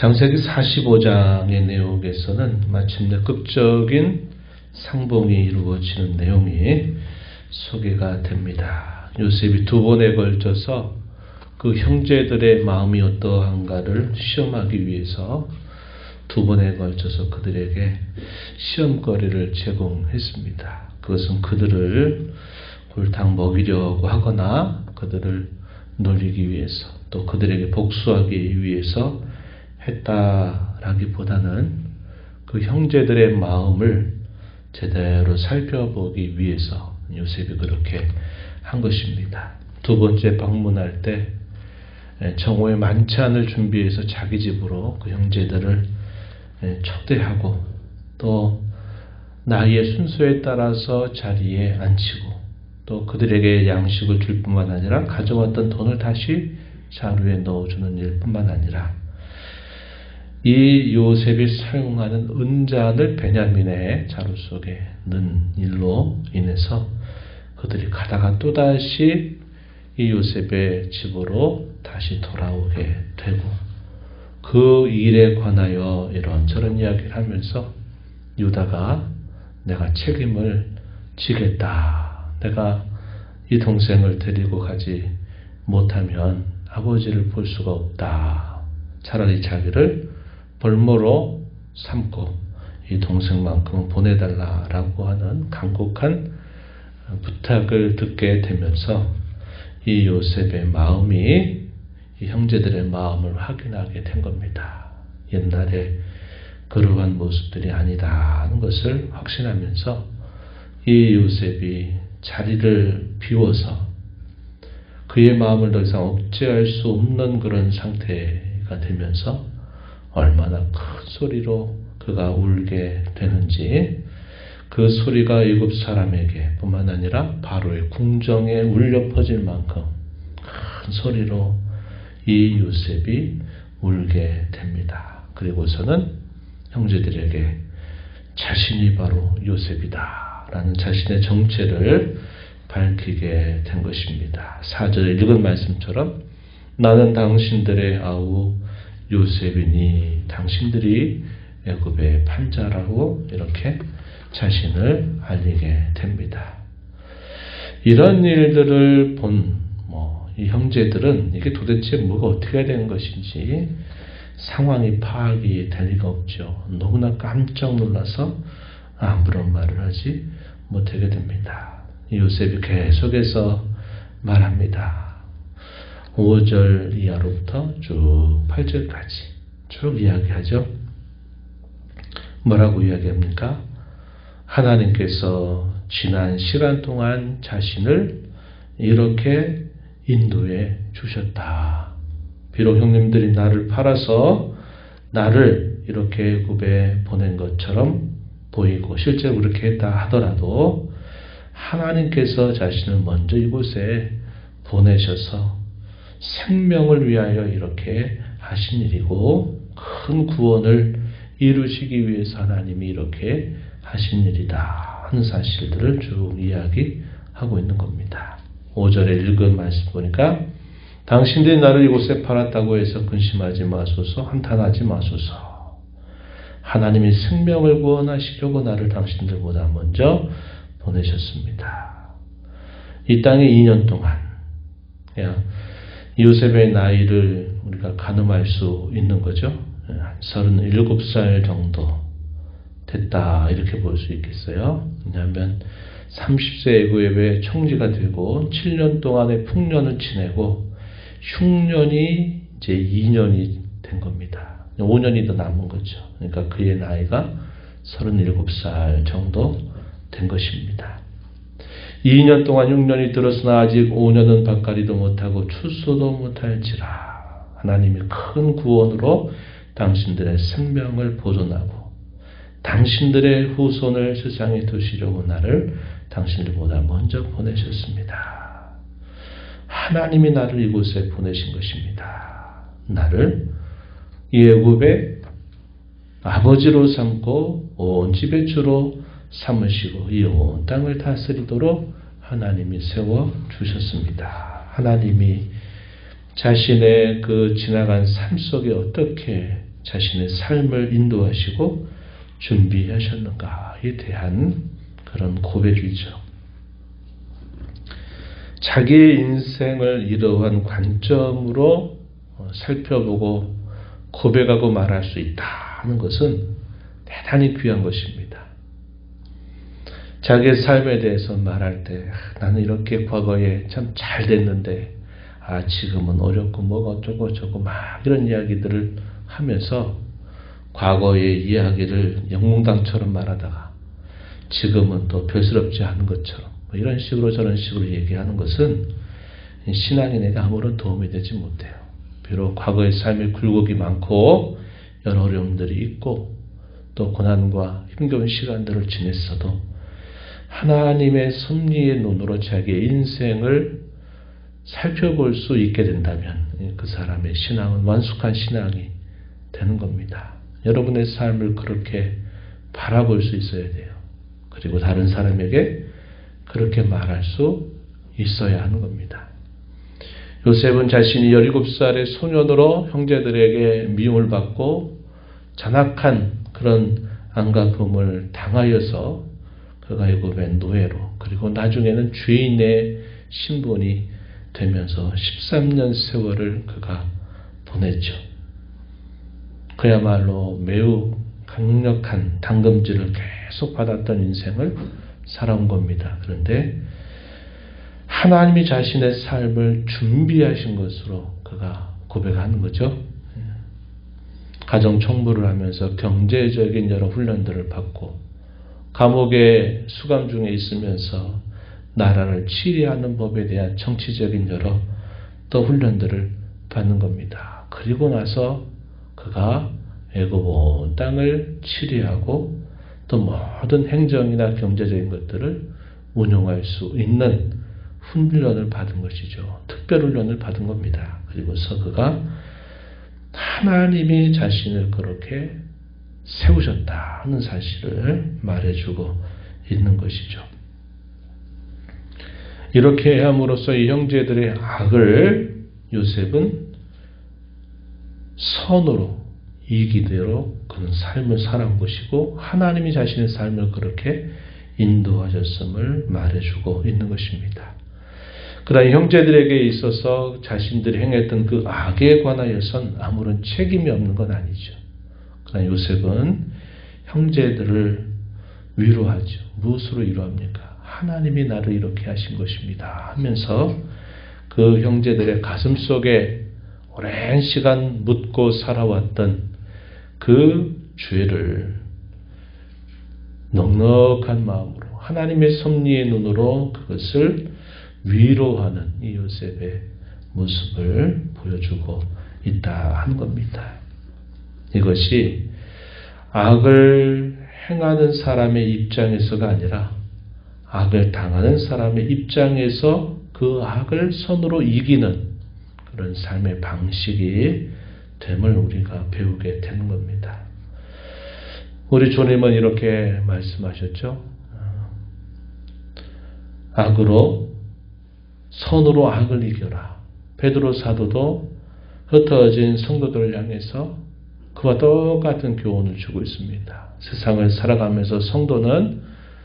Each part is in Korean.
창세기 45장의 내용에서는 마침내 극적인 상봉이 이루어지는 내용이 소개가 됩니다. 요셉이 두 번에 걸쳐서 그 형제들의 마음이 어떠한가를 시험하기 위해서 두 번에 걸쳐서 그들에게 시험거리를 제공했습니다. 그것은 그들을 골탕 먹이려고 하거나 그들을 놀리기 위해서 또 그들에게 복수하기 위해서 했다라기보다는 그 형제들의 마음을 제대로 살펴보기 위해서 요셉이 그렇게 한 것입니다. 두 번째 방문할 때 정오의 만찬을 준비해서 자기 집으로 그 형제들을 초대하고 또 나이의 순서에 따라서 자리에 앉히고 또 그들에게 양식을 줄 뿐만 아니라 가져왔던 돈을 다시 자루에 넣어주는 일뿐만 아니라 이 요셉이 사용하는 은잔을 베냐민의 자루 속에 넣은 일로 인해서 그들이 가다가 또다시 이 요셉의 집으로 다시 돌아오게 되고 그 일에 관하여 이런저런 이야기를 하면서 유다가 내가 책임을 지겠다. 내가 이 동생을 데리고 가지 못하면 아버지를 볼 수가 없다. 차라리 자기를 벌모로 삼고 이 동생만큼은 보내달라라고 하는 간곡한 부탁을 듣게 되면서 이 요셉의 마음이 이 형제들의 마음을 확인하게 된 겁니다. 옛날에 그러한 모습들이 아니다 하는 것을 확신하면서 이 요셉이 자리를 비워서 그의 마음을 더 이상 억제할 수 없는 그런 상태가 되면서 얼마나 큰 소리로 그가 울게 되는지 그 소리가 애굽 사람에게 뿐만 아니라 바로의 궁정에 울려 퍼질 만큼 큰 소리로 이 요셉이 울게 됩니다. 그리고서는 형제들에게 자신이 바로 요셉이다 라는 자신의 정체를 밝히게 된 것입니다. 4절에 읽은 말씀처럼 나는 당신들의 아우 요셉이니 당신들이 애굽의 판자라고 이렇게 자신을 알리게 됩니다. 이런 일들을 본 이 형제들은 이게 도대체 뭐가 어떻게 된 것인지 상황이 파악이 될 리가 없죠. 너무나 깜짝 놀라서 아무런 말을 하지 못하게 됩니다. 요셉이 계속해서 말합니다. 5절 이하로부터 쭉 8절까지 쭉 이야기하죠. 뭐라고 이야기합니까? 하나님께서 지난 시간 동안 자신을 이렇게 인도해 주셨다. 비록 형님들이 나를 팔아서 나를 이렇게 애굽에 보낸 것처럼 보이고 실제로 그렇게 했다 하더라도 하나님께서 자신을 먼저 이곳에 보내셔서 생명을 위하여 이렇게 하신 일이고 큰 구원을 이루시기 위해서 하나님이 이렇게 하신 일이다 하는 사실들을 쭉 이야기하고 있는 겁니다. 5절에 읽은 말씀 보니까 당신들이 나를 이곳에 팔았다고 해서 근심하지 마소서 한탄하지 마소서 하나님이 생명을 구원하시려고 나를 당신들보다 먼저 보내셨습니다. 이 땅에 2년 동안 요셉의 나이를 우리가 가늠할 수 있는 거죠. 37살 정도 됐다 이렇게 볼 수 있겠어요. 왜냐하면 30세 애굽의 총리가 되고 7년 동안의 풍년을 지내고 흉년이 이제 2년이 된 겁니다. 5년이 더 남은 거죠. 그러니까 그의 나이가 37살 정도 된 것입니다. 2년 동안 6년이 들었으나 아직 5년은 밭가리도 못하고 출소도 못할지라 하나님이 큰 구원으로 당신들의 생명을 보존하고 당신들의 후손을 세상에 두시려고 나를 당신들보다 먼저 보내셨습니다. 하나님이 나를 이곳에 보내신 것입니다. 나를 이 애굽의 아버지로 삼고 온 집의 주로 삼으시고 이 온 땅을 다스리도록 하나님이 세워주셨습니다. 하나님이 자신의 그 지나간 삶 속에 어떻게 자신의 삶을 인도하시고 준비하셨는가에 대한 그런 고백이죠. 자기의 인생을 이러한 관점으로 살펴보고 고백하고 말할 수 있다는 것은 대단히 귀한 것입니다. 자기의 삶에 대해서 말할 때 나는 이렇게 과거에 참 잘 됐는데 지금은 어렵고 뭐가 어쩌고 저쩌고 막 이런 이야기들을 하면서 과거의 이야기를 영웅당처럼 말하다가 지금은 또 별스럽지 않은 것처럼 이런 식으로 저런 식으로 얘기하는 것은 신앙인에게 아무런 도움이 되지 못해요. 비록 과거의 삶의 굴곡이 많고 여러 어려움들이 있고 또 고난과 힘겨운 시간들을 지냈어도 하나님의 섭리의 눈으로 자기의 인생을 살펴볼 수 있게 된다면 그 사람의 신앙은 완숙한 신앙이 되는 겁니다. 여러분의 삶을 그렇게 바라볼 수 있어야 돼요. 그리고 다른 사람에게 그렇게 말할 수 있어야 하는 겁니다. 요셉은 자신이 17살의 소년으로 형제들에게 미움을 받고 잔악한 그런 안가품을 당하여서 그가 애굽의 노예로 그리고 나중에는 죄인의 신분이 되면서 13년 세월을 그가 보냈죠. 그야말로 매우 강력한 당금질을 계속 받았던 인생을 살아온 겁니다. 그런데 하나님이 자신의 삶을 준비하신 것으로 그가 고백하는 거죠. 가정 총무를 하면서 경제적인 여러 훈련들을 받고 감옥에 수감 중에 있으면서 나라를 치리하는 법에 대한 정치적인 여러 또 훈련들을 받는 겁니다. 그리고 나서 그가 애굽 온 땅을 치리하고 또 모든 행정이나 경제적인 것들을 운용할 수 있는 훈련을 받은 것이죠. 특별 훈련을 받은 겁니다. 그리고서 그가 하나님이 자신을 그렇게 세우셨다는 사실을 말해주고 있는 것이죠. 이렇게 함으로써 이 형제들의 악을 요셉은 선으로 이기대로 그런 삶을 살아온 것이고 하나님이 자신의 삶을 그렇게 인도하셨음을 말해주고 있는 것입니다. 그러나 형제들에게 있어서 자신들이 행했던 그 악에 관하여선 아무런 책임이 없는 건 아니죠. 그러나 요셉은 형제들을 위로하죠. 무엇으로 위로합니까? 하나님이 나를 이렇게 하신 것입니다 하면서 그 형제들의 가슴 속에 오랜 시간 묻고 살아왔던 그 죄를 넉넉한 마음으로 하나님의 섭리의 눈으로 그것을 위로하는 이 요셉의 모습을 보여주고 있다 하는 겁니다. 이것이 악을 행하는 사람의 입장에서가 아니라 악을 당하는 사람의 입장에서 그 악을 선으로 이기는 그런 삶의 방식이 됨을 우리가 배우게 되는 겁니다. 우리 주님은 이렇게 말씀하셨죠. 악으로 선으로 악을 이겨라. 베드로 사도도 흩어진 성도들을 향해서 그와 똑같은 교훈을 주고 있습니다. 세상을 살아가면서 성도는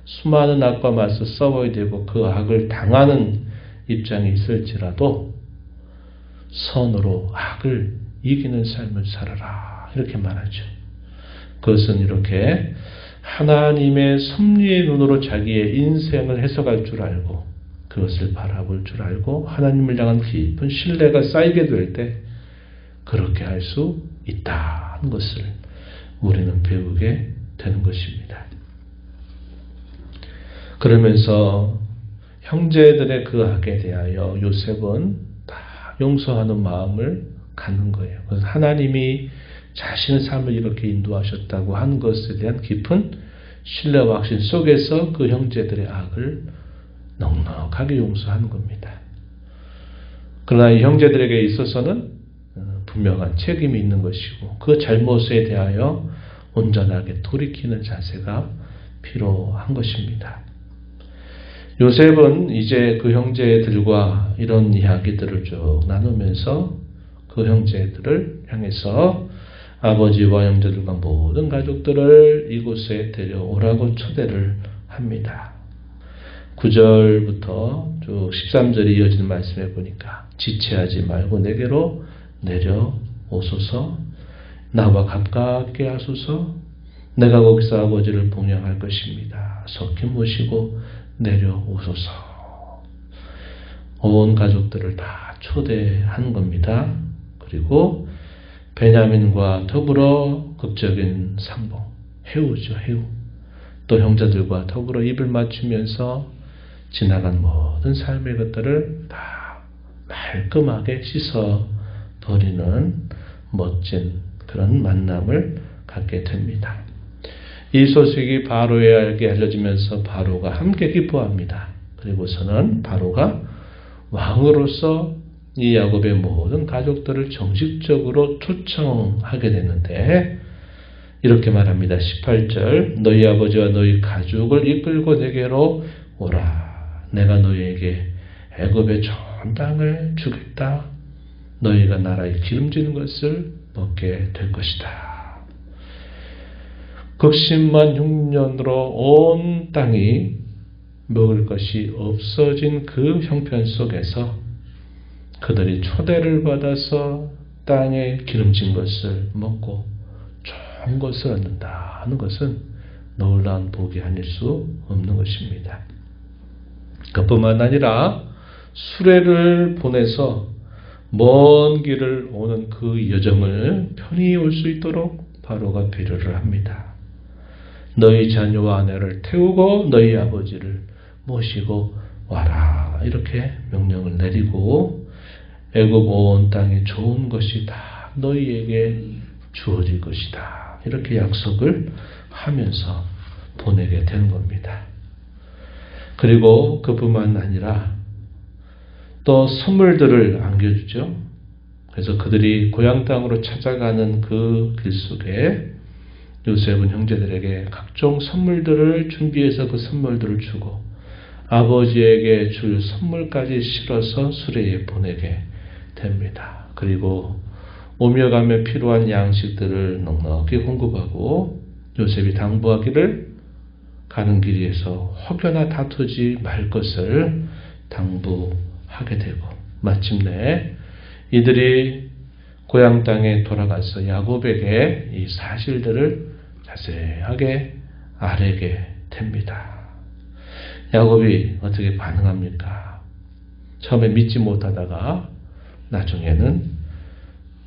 수많은 악과 맞서 싸워야 되고 그 악을 당하는 입장이 있을지라도 선으로 악을 이기는 삶을 살아라. 이렇게 말하죠. 그것은 이렇게 하나님의 섭리의 눈으로 자기의 인생을 해석할 줄 알고 그것을 바라볼 줄 알고 하나님을 향한 깊은 신뢰가 쌓이게 될 때 그렇게 할 수 있다는 것을 우리는 배우게 되는 것입니다. 그러면서 형제들의 그 악에 대하여 요셉은 다 용서하는 마음을 갖는 거예요. 그래서 하나님이 자신의 삶을 이렇게 인도하셨다고 하는 것에 대한 깊은 신뢰와 확신 속에서 그 형제들의 악을 넉넉하게 용서하는 겁니다. 그러나 이 형제들에게 있어서는 분명한 책임이 있는 것이고 그 잘못에 대하여 온전하게 돌이키는 자세가 필요한 것입니다. 요셉은 이제 그 형제들과 이런 이야기들을 쭉 나누면서 그 형제들을 향해서 아버지와 형제들과 모든 가족들을 이곳에 데려오라고 초대를 합니다. 9절부터 쭉 13절에 이어지는 말씀에 보니까 지체하지 말고 내게로 내려오소서, 나와 가깝게 하소서, 내가 거기서 아버지를 봉양할 것입니다. 속히 모시고 내려오소서. 온 가족들을 다 초대한 겁니다. 그리고 베냐민과 더불어 극적인 상봉, 해우죠, 해우. 또 형제들과 더불어 입을 맞추면서 지나간 모든 삶의 것들을 다 말끔하게 씻어버리는 멋진 그런 만남을 갖게 됩니다. 이 소식이 바로에게 알려지면서 바로가 함께 기뻐합니다. 그리고서는 바로가 왕으로서 이 야곱의 모든 가족들을 정식적으로 초청하게 되는데 이렇게 말합니다. 18절 너희 아버지와 너희 가족을 이끌고 내게로 오라. 내가 너희에게 애굽의 좋은 땅을 주겠다. 너희가 나라의 기름진 것을 먹게 될 것이다. 극심한 흉년으로 온 땅이 먹을 것이 없어진 그 형편 속에서 그들이 초대를 받아서 땅에 기름진 것을 먹고 좋은 것을 얻는다 하는 것은 놀라운 복이 아닐 수 없는 것입니다. 그뿐만 아니라 수레를 보내서 먼 길을 오는 그 여정을 편히 올 수 있도록 바로가 배려를 합니다. 너희 자녀와 아내를 태우고 너희 아버지를 모시고 와라. 이렇게 명령을 내리고 애굽 온 땅에 좋은 것이 다 너희에게 주어질 것이다. 이렇게 약속을 하면서 보내게 된 겁니다. 그리고 그뿐만 아니라 또 선물들을 안겨주죠. 그래서 그들이 고향 땅으로 찾아가는 그 길 속에 요셉은 형제들에게 각종 선물들을 준비해서 그 선물들을 주고 아버지에게 줄 선물까지 실어서 수레에 보내게 됩니다. 그리고 오며 가며 필요한 양식들을 넉넉히 공급하고 요셉이 당부하기를 가는 길에서 혹여나 다투지 말 것을 당부하게 되고 마침내 이들이 고향 땅에 돌아가서 야곱에게 이 사실들을 자세하게 아뢰게 됩니다. 야곱이 어떻게 반응합니까? 처음에 믿지 못하다가 나중에는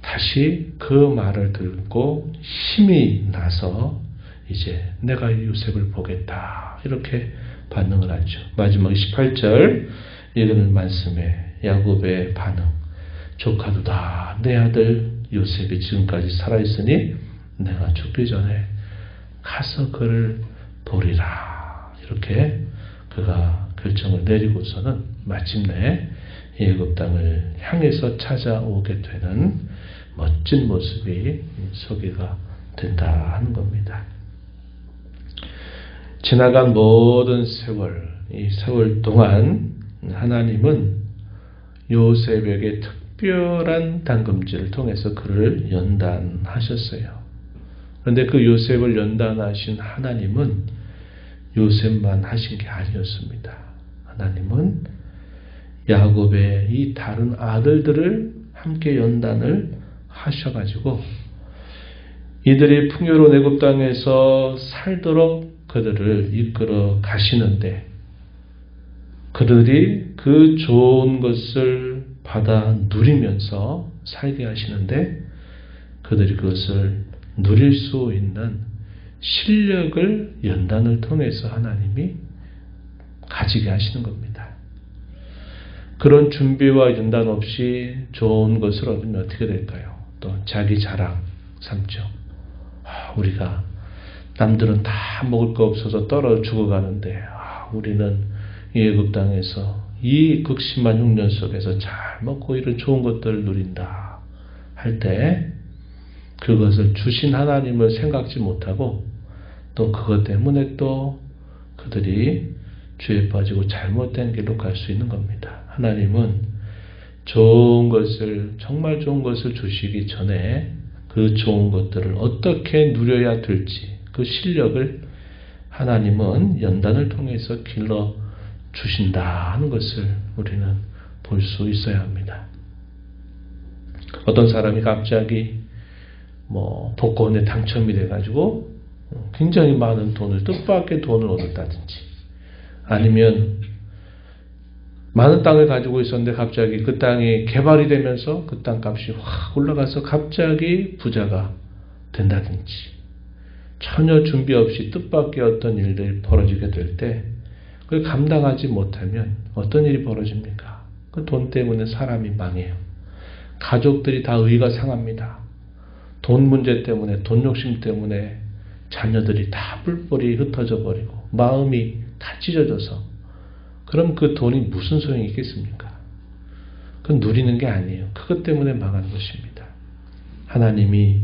다시 그 말을 듣고 힘이 나서 이제 내가 요셉을 보겠다 이렇게 반응을 하죠. 마지막 18절 읽는 말씀에 야곱의 반응, 조카도다 내 아들 요셉이 지금까지 살아있으니 내가 죽기 전에 가서 그를 보리라. 이렇게 그가 결정을 내리고서는 마침내 애굽 땅을 향해서 찾아오게 되는 멋진 모습이 소개가 된다 하는 겁니다. 지나간 모든 세월, 이 세월 동안 하나님은 요셉에게 특별한 당금질을 통해서 그를 연단하셨어요. 그런데 그 요셉을 연단하신 하나님은 요셉만 하신 게 아니었습니다. 하나님은 야곱의 이 다른 아들들을 함께 연단을 하셔가지고 이들이 풍요로운 애굽 땅에서 살도록 그들을 이끌어 가시는데 그들이 그 좋은 것을 받아 누리면서 살게 하시는데 그들이 그것을 누릴 수 있는 실력을 연단을 통해서 하나님이 가지게 하시는 겁니다. 그런 준비와 연단 없이 좋은 것을 얻으면 어떻게 될까요? 또 자기 자랑 삼죠. 우리가 남들은 다 먹을 거 없어서 떨어 죽어가는데 우리는 이 애굽 땅에서 이 극심한 흉년 속에서 잘 먹고 이런 좋은 것들을 누린다 할 때 그것을 주신 하나님을 생각지 못하고 또 그것 때문에 또 그들이 죄에 빠지고 잘못된 길로 갈 수 있는 겁니다. 하나님은 좋은 것을 정말 좋은 것을 주시기 전에 그 그 좋은 것들을 어떻게 누려야 될지 그 실력을 하나님은 연단을 통해서 길러 주신다 하는 것을 우리는 볼 수 있어야 합니다. 어떤 사람이 갑자기 복권에 당첨이 돼가지고 굉장히 많은 돈을, 뜻밖의 돈을 얻었다든지, 아니면 많은 땅을 가지고 있었는데 갑자기 그 땅이 개발이 되면서 그 땅값이 확 올라가서 갑자기 부자가 된다든지, 전혀 준비 없이 뜻밖의 어떤 일들이 벌어지게 될 때 그걸 감당하지 못하면 어떤 일이 벌어집니까? 그 돈 때문에 사람이 망해요. 가족들이 다 의가 상합니다. 돈 문제 때문에, 돈 욕심 때문에 자녀들이 다 뿔뿔이 흩어져 버리고 마음이 다 찢어져서, 그럼 그 돈이 무슨 소용이 있겠습니까? 그건 누리는 게 아니에요. 그것 때문에 망하는 것입니다. 하나님이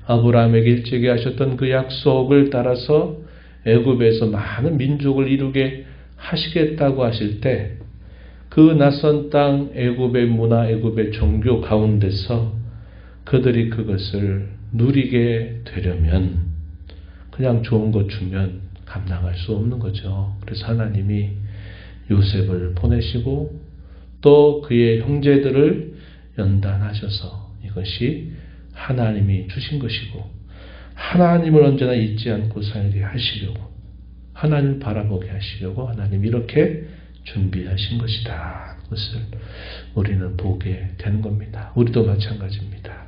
아브라함에게 일찍이 하셨던 그 약속을 따라서 애굽에서 많은 민족을 이루게 하시겠다고 하실 때, 그 낯선 땅 애굽의 문화, 애굽의 종교 가운데서 그들이 그것을 누리게 되려면 그냥 좋은 것 주면 감당할 수 없는 거죠. 그래서 하나님이 요셉을 보내시고 또 그의 형제들을 연단하셔서 이것이 하나님이 주신 것이고, 하나님을 언제나 잊지 않고 살게 하시려고, 하나님을 바라보게 하시려고 하나님 이렇게 준비하신 것이다. 그것을 우리는 보게 되는 겁니다. 우리도 마찬가지입니다.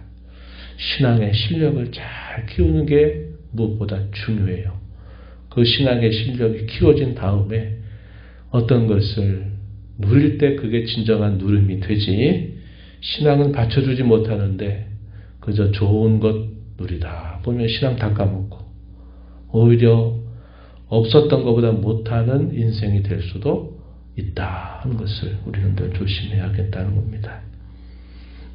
신앙의 실력을 잘 키우는 게 무엇보다 중요해요. 그 신앙의 실력이 키워진 다음에 어떤 것을 누릴 때 그게 진정한 누림이 되지, 신앙은 받쳐주지 못하는데 그저 좋은 것 누리다 보면 신앙 다 까먹고 오히려 없었던 것보다 못하는 인생이 될 수도 있다 하는 것을 우리는 늘 조심해야겠다는 겁니다.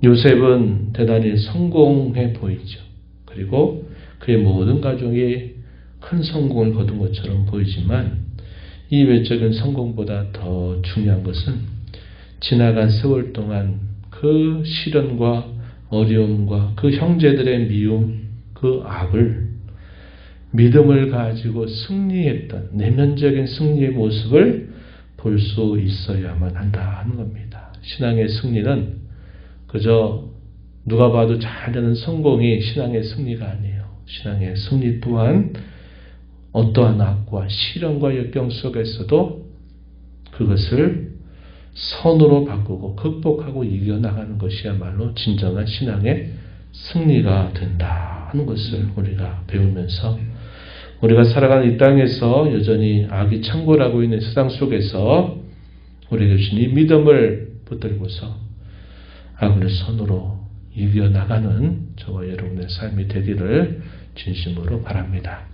요셉은 대단히 성공해 보이죠. 그리고 그의 모든 가족이 큰 성공을 거둔 것처럼 보이지만 이 외적인 성공보다 더 중요한 것은 지나간 세월 동안 그 시련과 어려움과 그 형제들의 미움, 그 악을 믿음을 가지고 승리했던 내면적인 승리의 모습을 볼 수 있어야만 한다 하는 겁니다. 신앙의 승리는 그저 누가 봐도 잘 되는 성공이 신앙의 승리가 아니에요. 신앙의 승리 또한 어떠한 악과 시련과 역경 속에서도 그것을 선으로 바꾸고 극복하고 이겨나가는 것이야말로 진정한 신앙의 승리가 된다 하는 것을 우리가 배우면서, 우리가 살아가는 이 땅에서 여전히 악이 창궐하고 있는 세상 속에서 우리에게 주신 이 믿음을 붙들고서 악을 선으로 이겨나가는 저와 여러분의 삶이 되기를 진심으로 바랍니다.